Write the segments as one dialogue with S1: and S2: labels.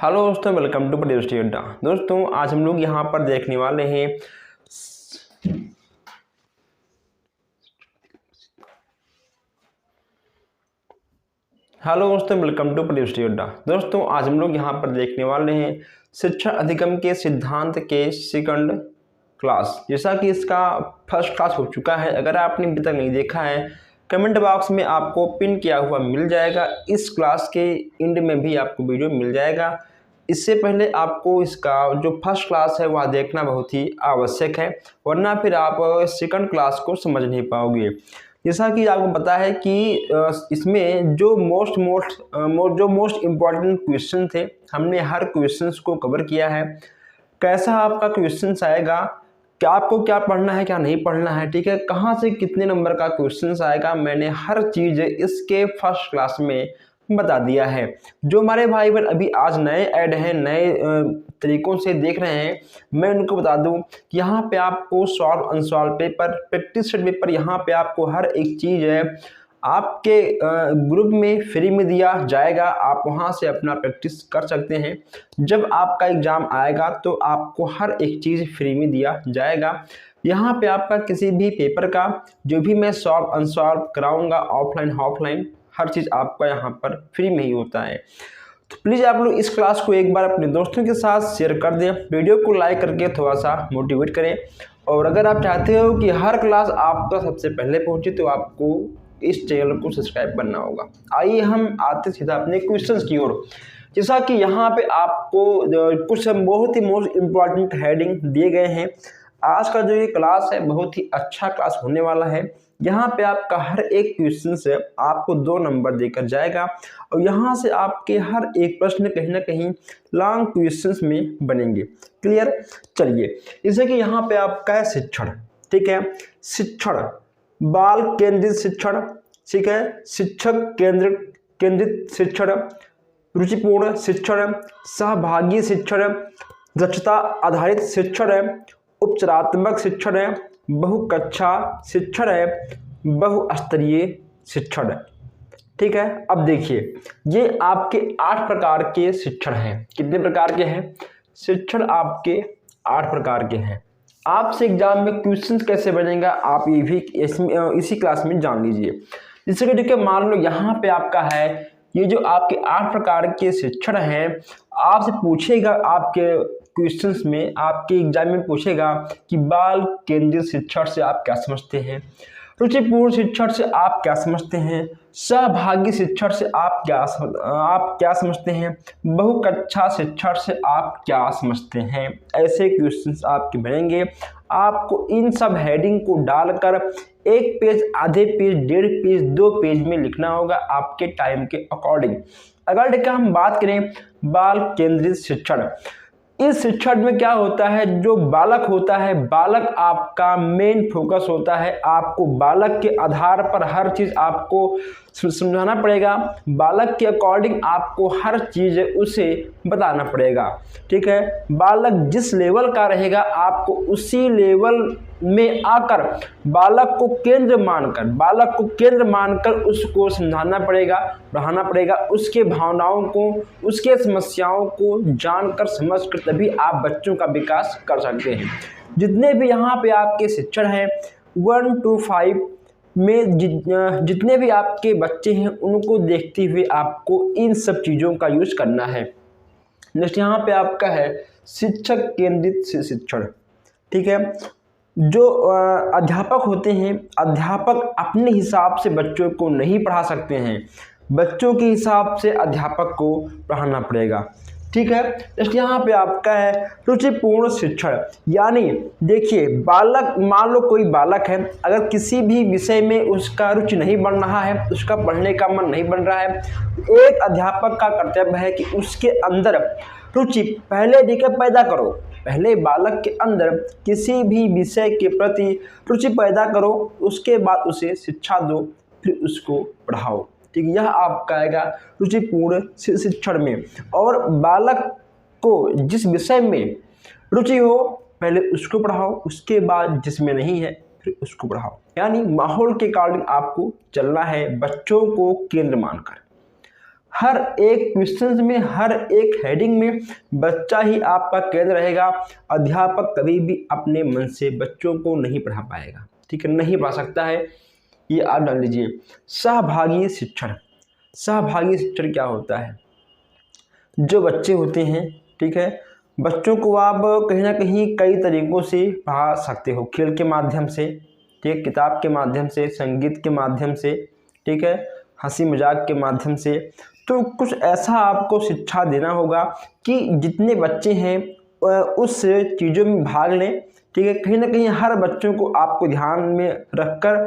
S1: Hello दोस्तों, welcome to Patel study अड्डा। दोस्तों आज हम लोग यहाँ पर देखने वाले हैं शिक्षा अधिगम के सिद्धांत के सेकंड क्लास। जैसा कि इसका फर्स्ट क्लास हो चुका है, अगर आपने अभी तक नहीं देखा है कमेंट बॉक्स में आपको पिन किया हुआ मिल जाएगा। इस क्लास के एंड में भी आपको वीडियो मिल जाएगा। इससे पहले आपको इसका जो फर्स्ट क्लास है वह देखना बहुत ही आवश्यक है, वरना फिर आप सेकंड क्लास को समझ नहीं पाओगे। जैसा कि आपको पता है कि इसमें जो मोस्ट इम्पॉर्टेंट क्वेश्चन थे, हमने हर क्वेश्चंस को कवर किया है। कैसा आपका क्वेश्चंस आएगा, क्या आपको क्या पढ़ना है क्या नहीं पढ़ना है, ठीक है, कहाँ से कितने नंबर का क्वेश्चंस आएगा, मैंने हर चीज़ इसके फर्स्ट क्लास में बता दिया है। जो हमारे भाई बहन अभी आज नए ऐड हैं, नए तरीकों से देख रहे हैं, मैं उनको बता दूं कि यहाँ पे आपको solve unsolved paper, practice set paper, यहाँ पे आपको हर एक चीज़ है आपके ग्रुप में फ्री में दिया जाएगा। आप वहाँ से अपना प्रैक्टिस कर सकते हैं। जब आपका एग्ज़ाम आएगा तो आपको हर एक चीज़ फ्री में दिया जाएगा। यहाँ पे आपका किसी भी पेपर का जो भी मैं सॉल्व अनसॉल्व कराऊंगा, ऑफलाइन ऑफलाइन, हर चीज़ आपका यहाँ पर फ्री में ही होता है। तो प्लीज़ आप लोग इस क्लास को एक बार अपने दोस्तों के साथ शेयर कर दें, वीडियो को लाइक करके थोड़ा सा मोटिवेट करें। और अगर आप चाहते हो कि हर क्लास आपका सबसे पहले पहुँचे तो आपको इस चैनल को सब्सक्राइब करना होगा। आइए हम आते सीधा अपने क्वेश्चंस की ओर। जैसा कि यहाँ पे आपको कुछ बहुत ही मोस्ट इम्पॉर्टेंट हेडिंग दिए गए हैं। आज का जो ये क्लास है बहुत ही अच्छा क्लास होने वाला है। यहाँ पे आपका हर एक क्वेश्चन से आपको 2 नंबर देकर जाएगा और यहाँ से आपके हर एक प्रश्न कहीं ना कहीं लॉन्ग क्वेश्चंस में बनेंगे। क्लियर? चलिए, जैसे कि यहाँ पे आपका है शिक्षण, ठीक है, शिक्षण, बाल केंद्रित शिक्षण, ठीक है, शिक्षक केंद्रित शिक्षण, रुचिपूर्ण शिक्षण, सहभागी शिक्षण, दक्षता आधारित शिक्षण है, उपचारात्मक शिक्षण है, बहुकक्षा शिक्षण है, बहुस्तरीय शिक्षण है। ठीक है, अब देखिए ये आपके 8 प्रकार के शिक्षण हैं। कितने प्रकार के हैं? शिक्षण आपके 8 प्रकार के हैं। आपसे एग्जाम में क्वेश्चन कैसे बनेगा आप ये भी इसी क्लास में जान लीजिए। जैसे कि देखिए, मान लो यहाँ पे आपका है ये जो आपके 8 प्रकार के शिक्षण हैं, आपसे पूछेगा आपके क्वेश्चंस में, आपके एग्जाम में पूछेगा कि बाल केंद्रित शिक्षण से आप क्या समझते हैं, रुचिपूर्ण शिक्षण से आप क्या समझते हैं, सहभागी शिक्षण से आप क्या समझते हैं, बहुकक्षा शिक्षण से आप क्या समझते हैं। ऐसे क्वेश्चंस आपके बनेंगे। आपको इन सब हेडिंग को डालकर 1 पेज, आधे पेज, 1.5 पेज, 2 पेज में लिखना होगा आपके टाइम के अकॉर्डिंग। अगर देखिए हम बात करें बाल केंद्रित शिक्षण, इस शिक्षण में क्या होता है, जो बालक होता है, बालक आपका मेन फोकस होता है। आपको बालक के आधार पर हर चीज़ आपको समझाना पड़ेगा, बालक के अकॉर्डिंग आपको हर चीज़ उसे बताना पड़ेगा। ठीक है, बालक जिस लेवल का रहेगा आपको उसी लेवल में आकर बालक को केंद्र मानकर उसको समझाना पड़ेगा, पढ़ाना पड़ेगा। उसके भावनाओं को, उसके समस्याओं को जानकर समझकर तभी आप बच्चों का विकास कर सकते हैं। जितने भी यहाँ पे आपके शिक्षण हैं 1 to 5 में जितने भी आपके बच्चे हैं उनको देखते हुए आपको इन सब चीज़ों का यूज करना है। नेक्स्ट यहाँ पे आपका है शिक्षक केंद्रित शिक्षण। ठीक है, जो अध्यापक होते हैं, अध्यापक अपने हिसाब से बच्चों को नहीं पढ़ा सकते हैं, बच्चों के हिसाब से अध्यापक को पढ़ाना पड़ेगा। ठीक है, नेक्स्ट यहाँ पे आपका है रुचिपूर्ण शिक्षण। यानी देखिए, बालक, मान लो कोई बालक है, अगर किसी भी विषय में उसका रुचि नहीं बन रहा है, उसका पढ़ने का मन नहीं बन रहा है, एक अध्यापक का कर्तव्य है कि उसके अंदर रुचि पहले देखकर पैदा करो। पहले बालक के अंदर किसी भी विषय के प्रति रुचि पैदा करो, उसके बाद उसे शिक्षा दो, फिर उसको पढ़ाओ। ठीक, यह आपका आएगा रुचिपूर्ण शिक्षण में। और बालक को जिस विषय में रुचि हो पहले उसको पढ़ाओ, उसके बाद जिसमें नहीं है फिर उसको पढ़ाओ। यानी माहौल के अकॉर्डिंग आपको चलना है, बच्चों को केंद्र मानकर। हर एक क्वेश्चन में, हर एक हेडिंग में बच्चा ही आपका केंद्र रहेगा। अध्यापक कभी भी अपने मन से बच्चों को नहीं पढ़ा पाएगा, ठीक है, नहीं पढ़ा सकता है। ये आप डाल लीजिए। सहभागी शिक्षण। सहभागी शिक्षण क्या होता है? जो बच्चे होते हैं, ठीक है, बच्चों को आप कहीं ना कहीं कई तरीक़ों से पढ़ा सकते हो। खेल के माध्यम से, ठीक, किताब के माध्यम से, संगीत के माध्यम से, ठीक है, हंसी मजाक के माध्यम से। तो कुछ ऐसा आपको शिक्षा देना होगा कि जितने बच्चे हैं उस चीज़ों में भाग लें, ठीक है। कहीं ना कहीं हर बच्चों को आपको ध्यान में रखकर,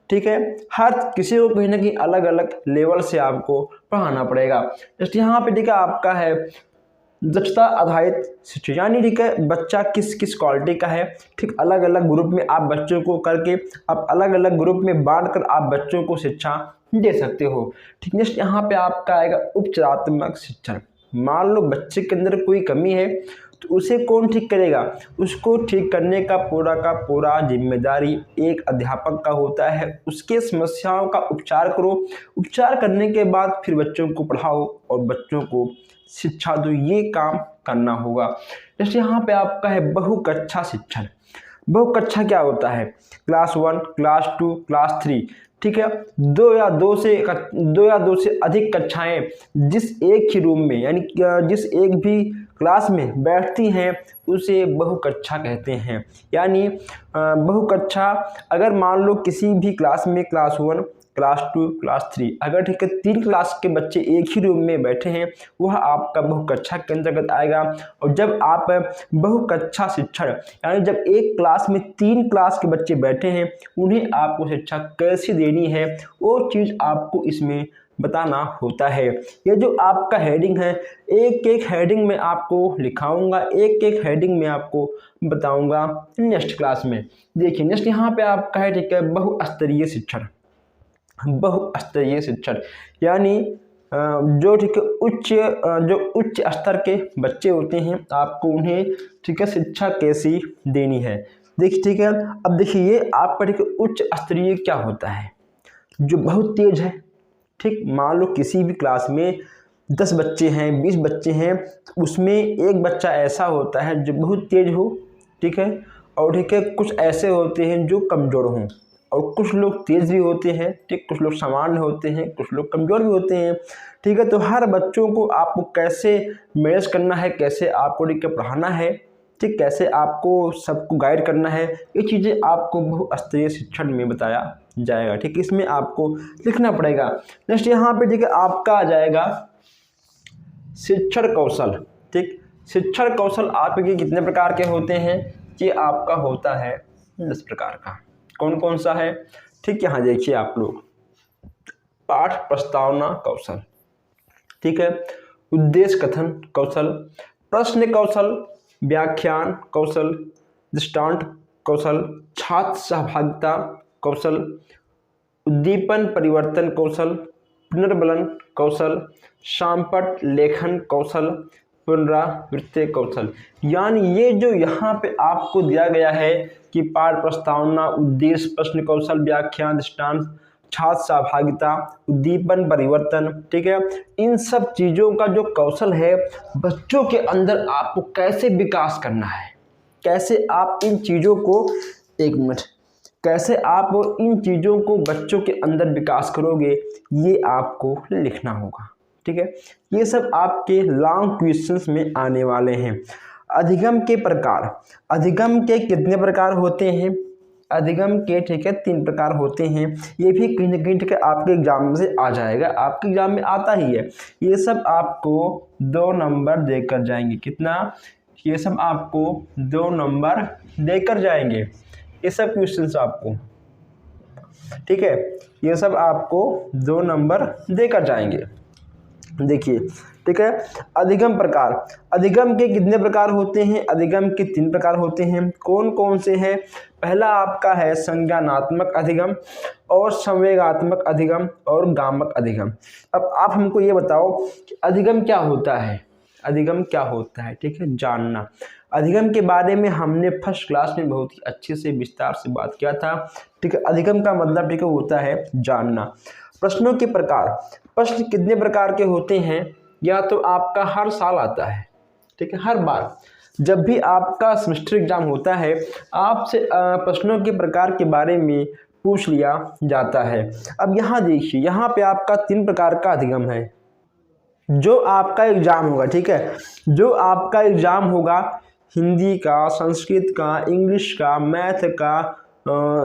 S1: ठीक है, हर किसी को कहीं ना कहीं अलग अलग लेवल से आपको पढ़ाना पड़ेगा। जैसे यहाँ पे, ठीक है, आपका है दक्षता आधारित शिक्षा, यानी ठीक है बच्चा किस किस क्वालिटी का है, ठीक, अलग अलग ग्रुप में आप बच्चों को करके, आप अलग अलग ग्रुप में बांट कर आप बच्चों को शिक्षा दे सकते हो, ठीक। नेक्स्ट यहाँ पे आपका आएगा उपचारात्मक शिक्षण। मान लो बच्चे के अंदर कोई कमी है तो उसे कौन ठीक करेगा? उसको ठीक करने का पूरा जिम्मेदारी एक अध्यापक का होता है। उसके समस्याओं का उपचार करो, उपचार करने के बाद फिर बच्चों को पढ़ाओ और बच्चों को शिक्षा दो, ये काम करना होगा। जैसे यहाँ पे आपका है बहुकक्षा शिक्षण। बहुकक्षा क्या होता है? क्लास 1, क्लास 2, क्लास 3, ठीक है, दो या दो से अधिक कक्षाएं जिस एक ही रूम में, यानी जिस एक भी क्लास में बैठती हैं उसे बहुकक्षा कहते हैं। यानी बहुकक्षा, अगर मान लो किसी भी क्लास में क्लास 1, क्लास 2, क्लास 3, अगर ठीक है 3 क्लास के बच्चे एक ही रूम में बैठे हैं, वह आपका बहुकक्षा के अंतर्गत आएगा। और जब आप बहुकक्षा शिक्षण, यानी जब एक क्लास में 3 क्लास के बच्चे बैठे हैं, उन्हें आपको शिक्षा कैसी देनी है वो चीज़ आपको इसमें बताना होता है। ये जो आपका हेडिंग है, एक एक हेडिंग में आपको लिखाऊंगा, एक एक हेडिंग में आपको बताऊंगा नेक्स्ट क्लास में। देखिए नेक्स्ट यहाँ पे आपका है, ठीक है, बहुस्तरीय शिक्षण। बहुस्तरीय शिक्षण यानी जो ठीक है जो उच्च स्तर के बच्चे होते हैं, आपको उन्हें ठीक है शिक्षा कैसी देनी है। देखिए ठीक है, अब देखिए ये आपका ठीक है उच्च स्तरीय क्या होता है? जो बहुत तेज है, ठीक, मान लो किसी भी क्लास में 10 बच्चे हैं, 20 बच्चे हैं, उसमें एक बच्चा ऐसा होता है जो बहुत तेज हो, ठीक है, और ठीक है कुछ ऐसे होते हैं जो कमज़ोर हों, और कुछ लोग तेज़ भी होते हैं, ठीक, कुछ लोग सामान्य होते हैं, कुछ लोग कमज़ोर भी होते हैं, ठीक है। तो हर बच्चों को आपको कैसे मैनेज करना है, कैसे आपको ठीक है पढ़ाना है, ठीक, कैसे आपको सबको गाइड करना है, ये चीज़ें आपको बहुस्तरीय शिक्षण में बताया जाएगा, ठीक, इसमें आपको लिखना पड़ेगा। नेक्स्ट यहाँ पे ठीक है आपका आ जाएगा शिक्षण कौशल, ठीक। शिक्षण कौशल आपके कितने प्रकार के होते हैं? ये आपका होता है 10 प्रकार का। कौन कौन सा है? ठीक, यहाँ देखिए आप लोग, पाठ प्रस्तावना कौशल, ठीक है, उद्देश्य कथन कौशल, प्रश्न कौशल, व्याख्यान कौशल, दृष्टांत कौशल, छात्र सहभागिता कौशल, उद्दीपन परिवर्तन कौशल, पुनर्बलन कौशल, शामपट लेखन कौशल, पुनरावृत्ति कौशल। यानी ये जो यहाँ पे आपको दिया गया है कि पाठ प्रस्तावना, उद्देश्य, प्रश्न कौशल, व्याख्यान, दृष्टांत, छात्र सहभागिता, उद्दीपन परिवर्तन, ठीक है, इन सब चीज़ों का जो कौशल है बच्चों के अंदर आपको कैसे विकास करना है, कैसे आप इन चीज़ों को, एक मिनट, कैसे आप इन चीज़ों को बच्चों के अंदर विकास करोगे, ये आपको लिखना होगा, ठीक है। ये सब आपके लॉन्ग क्वेश्चंस में आने वाले हैं। अधिगम के प्रकार, अधिगम के कितने प्रकार होते हैं? अधिगम के ठीक है 3 प्रकार होते हैं। ये भी कहीं ना कहीं ठीक है आपके एग्जाम से आ जाएगा, आपके एग्जाम में आता ही है। ये सब आपको 2 नंबर देकर जाएंगे। कितना? ये सब आपको 2 नंबर देकर जाएंगे, ये सब क्वेश्चंस आपको, ठीक है, ये सब आपको 2 नंबर देकर जाएंगे। देखिए ठीक है, अधिगम प्रकार, अधिगम के कितने प्रकार होते हैं? अधिगम के 3 प्रकार होते हैं। कौन कौन से हैं? पहला आपका है संज्ञानात्मक अधिगम, और संवेगात्मक अधिगम, और गामक अधिगम। अब आप हमको ये बताओ कि अधिगम क्या होता है? अधिगम क्या होता है, ठीक है, जानना। अधिगम के बारे में हमने फर्स्ट क्लास में बहुत ही अच्छे से विस्तार से बात किया था, ठीक है। अधिगम का मतलब ठीक है होता है जानना। प्रश्नों के प्रकार, प्रश्न कितने प्रकार के होते हैं, या तो आपका हर साल आता है, ठीक है, हर बार जब भी आपका सेमेस्टर एग्जाम होता है आपसे प्रश्नों के प्रकार के बारे में पूछ लिया जाता है। अब यहाँ देखिए, यहाँ पे आपका 3 प्रकार का अधिगम है। जो आपका एग्ज़ाम होगा, ठीक है, जो आपका एग्ज़ाम होगा हिंदी का, संस्कृत का, इंग्लिश का, मैथ का,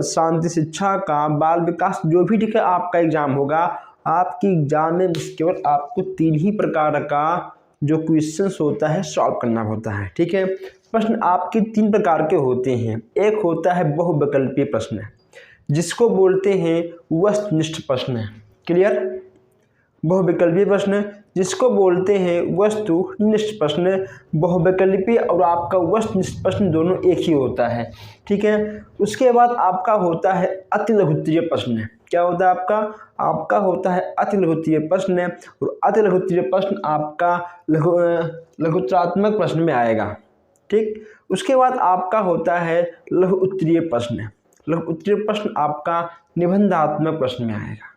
S1: शांति शिक्षा का, बाल विकास, जो भी, ठीक है, आपका एग्ज़ाम होगा, आपकी एग्ज़ाम में केवल आपको 3 ही प्रकार का जो क्वेश्चंस होता है सॉल्व करना होता है, ठीक है। प्रश्न आपके 3 प्रकार के होते हैं। एक होता है बहुविकल्पीय प्रश्न, जिसको बोलते हैं वस्तुनिष्ठ प्रश्न, क्लियर। बहुविकल्पीय प्रश्न जिसको बोलते हैं वस्तुनिष्ठ प्रश्न, बहुविकल्पीय और आपका वस्तुनिष्ठ प्रश्न दोनों एक ही होता है, ठीक है। उसके बाद आपका होता है अतिलघुत्तरीय प्रश्न। क्या होता है आपका होता है अतिलघुत्तरीय प्रश्न, और अतिलघुत्तरीय प्रश्न आपका लघुत्तरात्मक प्रश्न में आएगा, ठीक। उसके बाद आपका होता है लघु उत्तरीय प्रश्न। लघु उत्तरीय प्रश्न आपका निबंधात्मक प्रश्न में आएगा,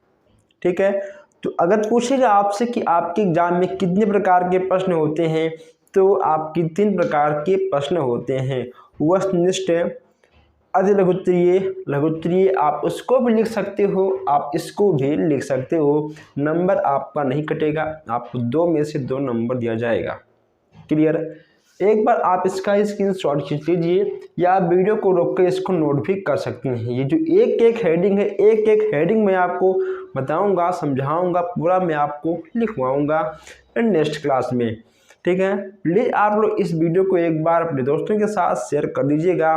S1: ठीक है। तो अगर पूछेगा आपसे कि आपके एग्जाम में कितने प्रकार के प्रश्न होते हैं, तो आपकी 3 प्रकार के प्रश्न होते हैं, वस्तुनिष्ठ, अतिलघुत्तरीय, लघुत्तरीय। आप उसको भी लिख सकते हो, आप इसको भी लिख सकते हो, नंबर आपका नहीं कटेगा, आपको 2 में से 2 नंबर दिया जाएगा, क्लियर। एक बार आप इसका स्क्रीनशॉट खींच लीजिए, या आप वीडियो को रोक कर इसको नोट भी कर सकते हैं। ये जो एक एक हेडिंग है, एक एक हेडिंग मैं आपको बताऊंगा, समझाऊंगा, पूरा मैं आपको लिखवाऊंगा नेक्स्ट क्लास में, ठीक है। प्लीज़ आप लोग इस वीडियो को एक बार अपने दोस्तों के साथ शेयर कर दीजिएगा।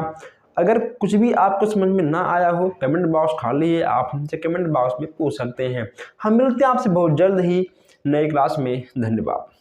S1: अगर कुछ भी आपको समझ में ना आया हो, कमेंट बॉक्स खाली है, आप हमसे कमेंट बॉक्स में पूछ सकते हैं। हम मिलते हैं आपसे बहुत जल्द ही नई क्लास में। धन्यवाद।